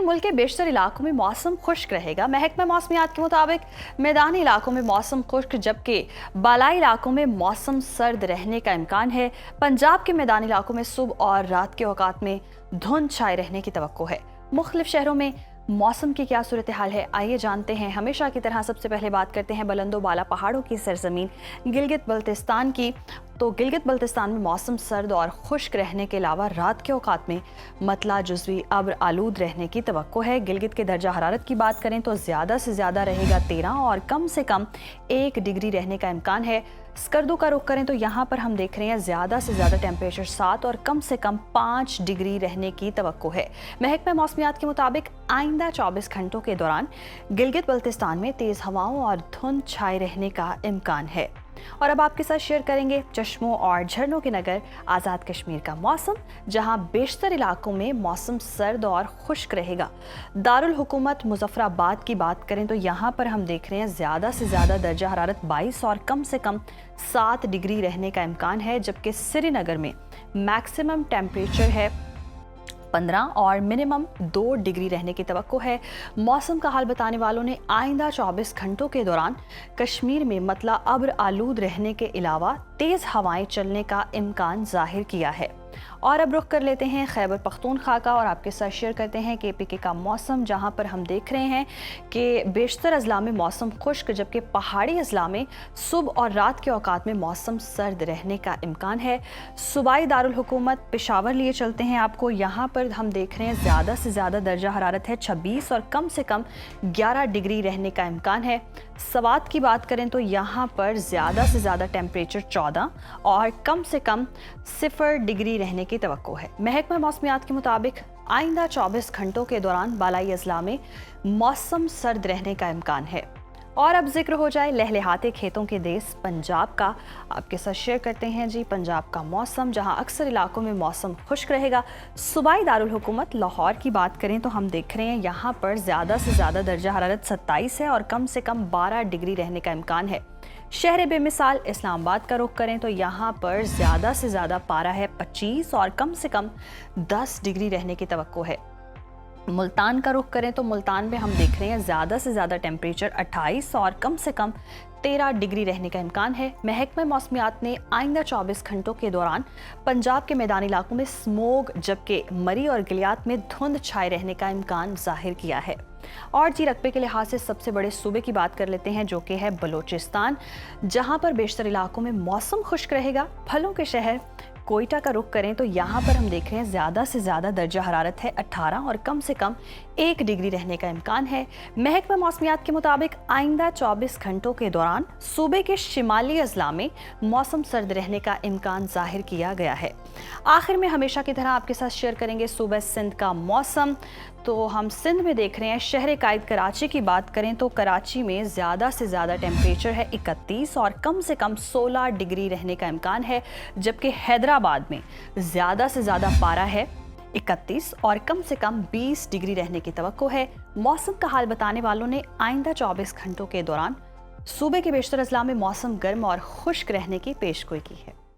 मुल्क के बेशतर इलाकों में मौसम खुश्क रहेगा। महकमा मौसमियात के मुताबिक मैदानी इलाकों में मौसम खुश्क जबकि बालाई इलाकों में मौसम सर्द रहने का इम्कान है। पंजाब के मैदानी इलाकों में सुबह और रात के औकात में धुंध छाए रहने की तवक्को है। मुख्तलिफ शहरों में मौसम की क्या सूरत हाल है, आइए जानते हैं। हमेशा की तरह सबसे पहले बात करते हैं बुलंदो बाला पहाड़ों की सरजमीन गिलगित बल्तिस्तान की। तो गिलगित बल्तिस्तान में मौसम सर्द और खुश्क रहने के अलावा रात के औकात में मतला जुज़वी अब्र आलूद रहने की तवक्को है। गिलगित के दर्जा हरारत की बात करें तो ज़्यादा से ज़्यादा रहेगा 13 और कम से कम 1 डिग्री रहने का इम्कान है। स्कर्दो का रुख करें तो यहाँ पर हम देख रहे हैं ज़्यादा से ज़्यादा टेम्परेचर 7 और कम से कम 5 डिग्री रहने की तवक्को है। महकमा मौसमियात के मुताबिक आइंदा 24 घंटों के दौरान गिलगित बल्तिस्तान में तेज़ हवाओं और धुंध छाए रहने का इम्कान है। और अब आपके साथ शेयर करेंगे चश्मों और झरनों के नगर आज़ाद कश्मीर का मौसम, जहां बेशतर इलाकों में मौसम सर्द और खुश्क रहेगा। दारुल हुकूमत मुजफ्फराबाद की बात करें तो यहाँ पर हम देख रहे हैं ज़्यादा से ज़्यादा दर्जा हरारत 22 और कम से कम 7 डिग्री रहने का इम्कान है, जबकि श्रीनगर में मैक्सिमम टेम्परेचर है 15 और मिनिमम 2 डिग्री रहने की तवक्को है। मौसम का हाल बताने वालों ने आइंदा 24 घंटों के दौरान कश्मीर में मतला अब्र आलूद रहने के अलावा तेज़ हवाएं चलने का इम्कान जाहिर किया है। और अब रुख कर लेते हैं खैबर पख्तूनख्वा का और आपके साथ शेयर करते हैं KPK का मौसम, जहां पर हम देख रहे हैं कि बेशतर अजला में मौसम खुश्क जबकि पहाड़ी अजला में सुबह और रात के औकात में मौसम सर्द रहने का इम्कान है। सूबाई दारुल हुकूमत पेशावर लिए चलते हैं आपको। यहाँ पर हम देख रहे हैं ज़्यादा से ज़्यादा दर्जा हरारत है 26 और कम से कम 11 डिग्री रहने का इम्कान है। सवात की बात करें तो यहाँ पर ज़्यादा से ज़्यादा टेम्परेचर 14 और कम से कम 0 डिग्री रहने की तवक्को है। महकमा मौसमियात के मुताबिक आइंदा 24 घंटों के दौरान बालाई अजला में मौसम सर्द रहने का इम्कान है। और अब जिक्र हो जाए लहलहाते खेतों के देश पंजाब का, आपके साथ शेयर करते हैं जी पंजाब का मौसम, जहां अक्सर इलाकों में मौसम खुश्क रहेगा। सूबाई दारुल हुकूमत लाहौर की बात करें तो हम देख रहे हैं यहाँ पर ज़्यादा से ज़्यादा दर्जा हरारत 27 है और कम से कम 12 डिग्री रहने का इम्कान है। शहर बेमिसाल इस्लामाबाद का रुख करें तो यहाँ पर ज़्यादा से ज़्यादा पारा है 25 और कम से कम 10 डिग्री रहने की तवक्को है। मुल्तान का रुख करें तो मुल्तान में हम देख रहे हैं ज़्यादा से ज़्यादा टेम्परेचर 28 और कम से कम 13 डिग्री रहने का इम्कान है। महकमा मौसमियात ने आइंदा 24 घंटों के दौरान पंजाब के मैदानी इलाकों में स्मोग जबकि मरी और गिलियात में धुंध छाए रहने का इम्कान जाहिर किया है। और जी रकबे के लिहाज से सबसे बड़े सूबे की बात कर लेते हैं, जो कि है बलोचिस्तान, जहां पर बेशतर इलाकों में मौसम खुश्क रहेगा। फलों के शहर कोयटा का रुख करें तो यहाँ पर हम देख रहे हैं ज़्यादा से ज़्यादा दर्जा हरारत है 18 और कम से कम 1 डिग्री रहने का इम्कान है। महकमा मौसमियात के मुताबिक आइंदा 24 घंटों के दौरान सूबे के शिमाली अजला में मौसम सर्द रहने का इम्कान जाहिर किया गया है। आखिर में हमेशा की तरह आपके साथ शेयर करेंगे सूबा सिंध का मौसम। तो हम सिंध में देख रहे हैं शहर कायद कराची की बात करें तो कराची में ज़्यादा से ज़्यादा टेम्परेचर है 31 और कम से कम 16 डिग्री रहने का इम्कान है, जबकि हैदराबाद में ज़्यादा से ज़्यादा पारा है 31 और कम से कम 20 डिग्री रहने की तवक्को है। मौसम का हाल बताने वालों ने आइंदा 24 घंटों के दौरान सूबे के बेशतर अजला में मौसम गर्म और खुश्क रहने की पेशगोई की है।